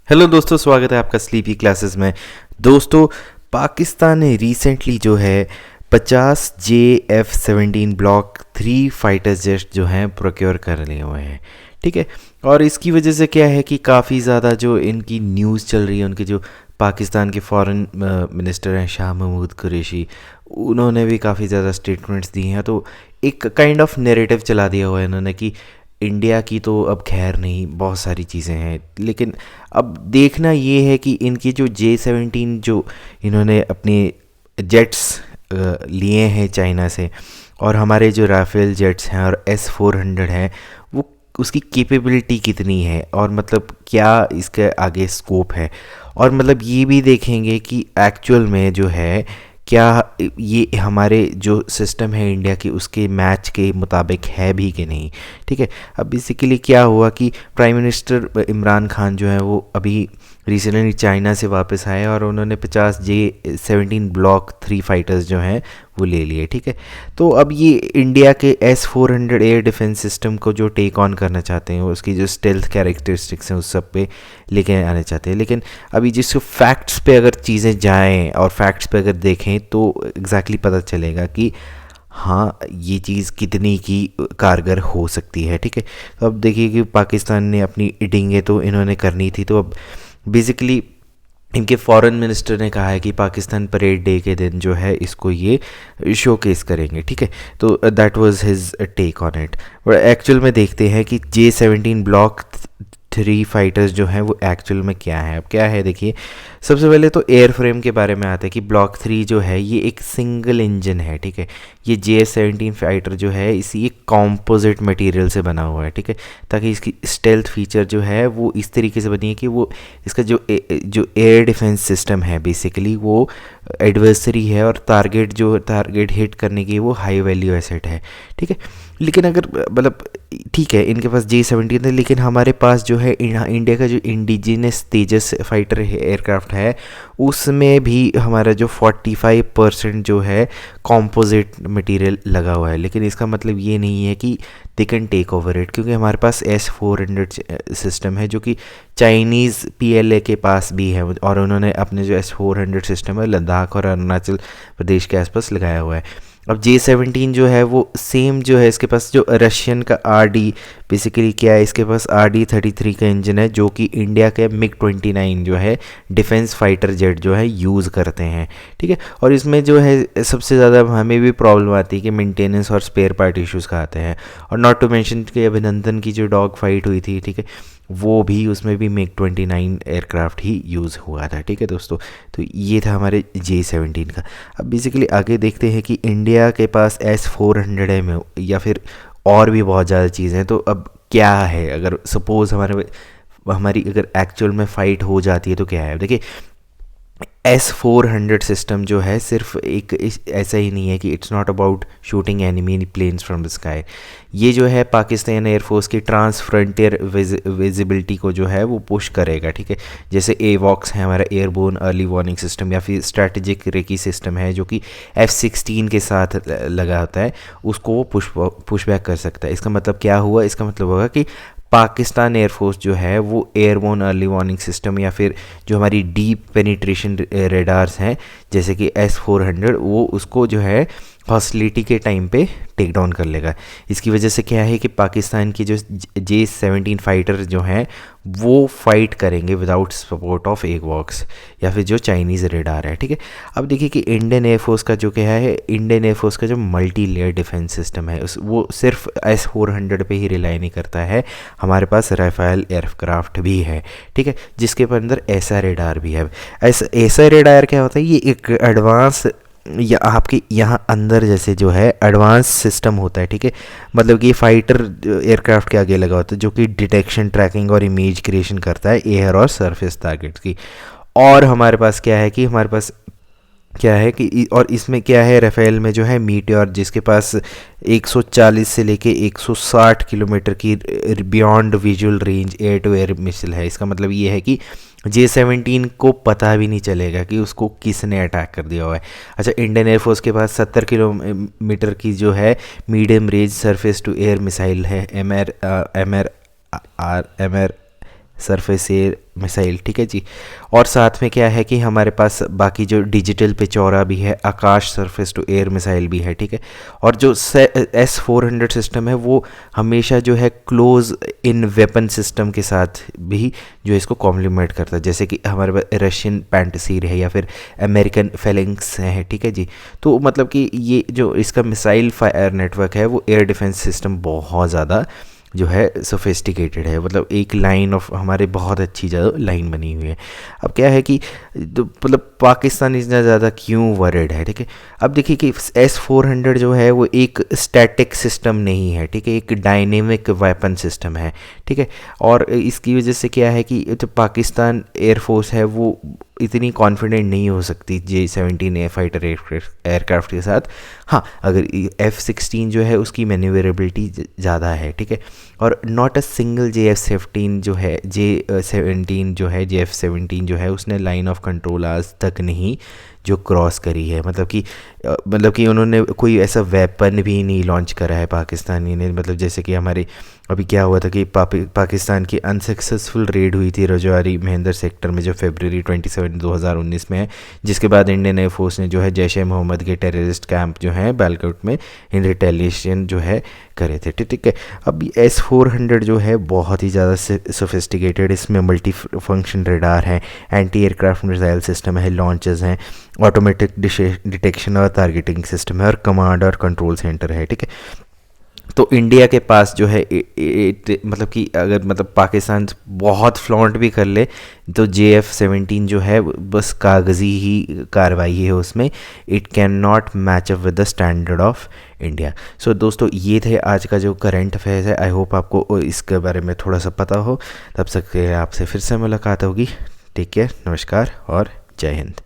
Hello दोस्तों, स्वागत है आपका स्लीपी क्लासेस में। दोस्तों, पाकिस्तान ने रिसेंटली जो है 50 JF-17 ब्लॉक 3 फाइटर जेट जो हैं प्रोक्योर कर लिए हुए हैं। ठीक है। और इसकी वजह से क्या है कि काफ़ी ज़्यादा जो इनकी न्यूज़ चल रही है, उनके जो पाकिस्तान के फॉरेन मिनिस्टर हैं शाह महमूद कुरैशी, उन्होंने भी काफ़ी ज़्यादा स्टेटमेंट्स दी हैं। तो एक काइंड ऑफ नैरेटिव चला दिया हुआ है इन्होंने कि इंडिया की तो अब खैर नहीं, बहुत सारी चीज़ें हैं। लेकिन अब देखना ये है कि इनकी जो J-17 जो इन्होंने अपने जेट्स लिए हैं चाइना से, और हमारे जो राफेल जेट्स हैं और S-400 हैं, वो उसकी कैपेबिलिटी कितनी है और मतलब क्या इसके आगे स्कोप है। और मतलब ये भी देखेंगे कि एक्चुअल में जो है क्या ये हमारे जो सिस्टम है इंडिया की उसके मैच के मुताबिक है भी कि नहीं। ठीक है। अब बेसिकली क्या हुआ कि प्राइम मिनिस्टर इमरान खान जो है वो अभी रिसेंटली चाइना से वापस आए और उन्होंने 50 J-17 ब्लॉक 3 फाइटर्स जो हैं वो ले लिए। ठीक है। तो अब ये इंडिया के S-400 एयर डिफेंस सिस्टम को जो टेक ऑन करना चाहते हैं, उसकी जो स्टेल्थ कैरेक्टरिस्टिक्स हैं उस सब पे लेके आने चाहते हैं। लेकिन अभी जिसको फैक्ट्स पे अगर चीज़ें जाएं और फैक्ट्स पे अगर देखें तो एग्जैक्टली पता चलेगा कि हाँ, ये चीज़ कितनी की कारगर हो सकती है। ठीक है। तो अब देखिए कि पाकिस्तान ने अपनी इडिंगें तो इन्होंने करनी थी, तो अब बेसिकली इनके फॉरेन मिनिस्टर ने कहा है कि पाकिस्तान परेड डे के दिन जो है इसको ये शोकेस करेंगे। ठीक है। तो that was his take on it. But actual में देखते हैं कि J-17 ब्लॉक 3 फाइटर्स जो हैं वो एक्चुअल में क्या है। अब क्या है देखिए, सबसे पहले तो एयर फ्रेम के बारे में आता है कि ब्लॉक 3 जो है ये एक सिंगल इंजन है। ठीक है। ये J-17 फाइटर जो है इसी एक कॉम्पोजिट मटेरियल से बना हुआ है। ठीक है। ताकि इसकी स्टेल्थ फीचर जो है वो इस तरीके से बनी है कि वो इसका जो एयर डिफेंस सिस्टम है बेसिकली वो एडवर्सरी है और टारगेट हिट करने की वो हाई वैल्यू एसेट है। ठीक है। लेकिन अगर मतलब ठीक है, इनके पास J-17 है, लेकिन हमारे पास जो है इंडिया का जो इंडिजिनस तेजस फाइटर एयरक्राफ्ट है उसमें भी हमारा जो 45% जो है कॉम्पोजिट मटेरियल लगा हुआ है। लेकिन इसका मतलब ये नहीं है कि they can take over it, क्योंकि हमारे पास S-400 सिस्टम है जो कि चाइनीज़ PLA के पास भी है, और उन्होंने अपने जो S-400 सिस्टम है लद्दाख और अरुणाचल प्रदेश के आसपास लगाया हुआ है। अब J-17 जो है वो सेम जो है, इसके पास जो रशियन का RD बेसिकली क्या है, इसके पास RD-33 का इंजन है जो कि इंडिया के MiG-29 जो है डिफेंस फाइटर जेट जो है यूज़ करते हैं। ठीक है। और इसमें जो है सबसे ज़्यादा हमें भी प्रॉब्लम आती है कि मेंटेनेंस और स्पेयर पार्ट इश्यूज़ का आते हैं। और नॉट टू मेंशन कि अभिनंदन की जो डॉग फाइट हुई थी, ठीक है, वो भी उसमें भी MiG-29 एयरक्राफ्ट ही यूज़ हुआ था। ठीक है दोस्तों, तो ये था हमारे J-17 का। अब बेसिकली आगे देखते हैं कि इंडिया के पास S-400 है में या फिर और भी बहुत ज़्यादा चीज़ें हैं। तो अब क्या है, अगर सपोज़ हमारी अगर एक्चुअल में फ़ाइट हो जाती है तो क्या है। देखिए, S-400 सिस्टम जो है सिर्फ ऐसा ही नहीं है कि it's not about shooting enemy planes from the sky. ये जो है पाकिस्तान एयरफोर्स की ट्रांस फ्रंटियर विजिबिलिटी को जो है वो पुश करेगा। ठीक है। जैसे AWACS है हमारा एयरबोर्न अर्ली वार्निंग सिस्टम, या फिर स्ट्रैटेजिक रेकी सिस्टम है जो कि F-16 के साथ लगा होता है, उसको वो पुश बैक कर सकता है। इसका मतलब क्या हुआ, इसका मतलब होगा कि पाकिस्तान एयरफोर्स जो है वो एयरबोर्न अर्ली वार्निंग सिस्टम या फिर जो हमारी डीप पेनिट्रेशन रेडार्स हैं जैसे कि S-400, वो उसको जो है हॉस्टिलिटी के टाइम पे टेक डाउन कर लेगा। इसकी वजह से क्या है कि पाकिस्तान की जो J-17 फाइटर जो हैं वो फाइट करेंगे विदाउट सपोर्ट ऑफ AWACS या फिर जो चाइनीज़ रेडार है। ठीक है। अब देखिए कि इंडियन एयरफोर्स का जो क्या है, इंडियन एयरफोर्स का जो मल्टी लेयर डिफेंस सिस्टम है वो सिर्फ S-400 पे ही रिलाई नहीं करता है। हमारे पास राफेल एयरक्राफ्ट भी है। ठीक है। जिसके अंदर ऐसा रेडार भी है। ऐसा रेडार क्या होता है, ये एक एडवांस या आपके यहाँ अंदर जैसे जो है एडवांस सिस्टम होता है। ठीक है। मतलब कि फाइटर एयरक्राफ्ट के आगे लगा होता है जो कि डिटेक्शन, ट्रैकिंग और इमेज क्रिएशन करता है एयर और सरफेस टारगेट्स की। और हमारे पास क्या है कि हमारे पास क्या है कि और इसमें क्या है, राफेल में जो है मीटियोर जिसके पास 140 से लेके 160 किलोमीटर की beyond visual range air to air missile है। इसका मतलब ये है कि J-17 को पता भी नहीं चलेगा कि उसको किसने अटैक कर दिया हुआ है। अच्छा, इंडियन एयरफोर्स के पास 70 किलोमीटर की जो है medium range surface to air missile है, MR सरफेस एयर मिसाइल, ठीक है जी। और साथ में क्या है कि हमारे पास बाकी जो डिजिटल पिचौरा भी है, आकाश सरफेस टू एयर मिसाइल भी है, ठीक है। और जो S-400 सिस्टम है वो हमेशा जो है क्लोज इन वेपन सिस्टम के साथ भी जो इसको कॉम्प्लीमेंट करता है, जैसे कि हमारे पास रशियन पैंटसीर है या फिर अमेरिकन फेलिंग्स है, ठीक है जी। तो मतलब कि ये जो इसका मिसाइल फायर नेटवर्क है वो एयर डिफेंस सिस्टम बहुत ज़्यादा जो है सोफिस्टिकेटेड है, मतलब एक लाइन ऑफ हमारे बहुत अच्छी ज़्यादा लाइन बनी हुई है। अब क्या है कि तो मतलब पाकिस्तान इतना ज़्यादा क्यों वरिड है, ठीक है। अब देखिए कि S-400 जो है वो एक स्टैटिक सिस्टम नहीं है, ठीक है, एक डायनेमिक वेपन सिस्टम है, ठीक है। और इसकी वजह से क्या है कि जो पाकिस्तान एयरफोर्स है वो इतनी कॉन्फिडेंट नहीं हो सकती J-17 फाइटर एयरक्राफ्ट के साथ। हाँ, अगर F-16 जो है उसकी मैन्यूवरेबिलिटी ज़्यादा है, ठीक है। और नॉट अ सिंगल J-17 जो है J-17 जो है उसने लाइन ऑफ कंट्रोल आज तक नहीं जो क्रॉस करी है, मतलब कि उन्होंने कोई ऐसा वेपन भी नहीं लॉन्च करा है पाकिस्तानी ने। मतलब जैसे कि हमारे अभी क्या हुआ था कि पाकिस्तान की अनसक्सेसफुल रेड हुई थी रजौरी महेंद्र सेक्टर में जो फरवरी 27 2019 में है, जिसके बाद इंडियन एयरफोर्स ने जो है जैश ए मोहम्मद के टेररिस्ट कैंप जो है बालाकोट में इन रिटेलिएशन जो है करे थे, ठीक है। अब S-400 जो है बहुत ही ज़्यादा सोफिस्टिकेटेड, इसमें मल्टी फंक्शन रडार है, एंटी एयरक्राफ्ट मिसाइल सिस्टम है, लॉन्चेस हैं, ऑटोमेटिक डिटेक्शन और टारगेटिंग सिस्टम है, और कमांड और कंट्रोल सेंटर है, ठीक है। तो इंडिया के पास जो है मतलब कि अगर मतलब पाकिस्तान बहुत फ्लॉन्ट भी कर ले तो JF-17 जो है बस कागज़ी ही कार्रवाई है उसमें, it can not match up with the standard of India. So दोस्तों ये थे आज का जो करंट अफेयर्स है। आई होप आपको इसके बारे में थोड़ा सा पता हो। तब तक आपसे फिर से मुलाकात होगी। टेक केयर, नमस्कार और जय हिंद।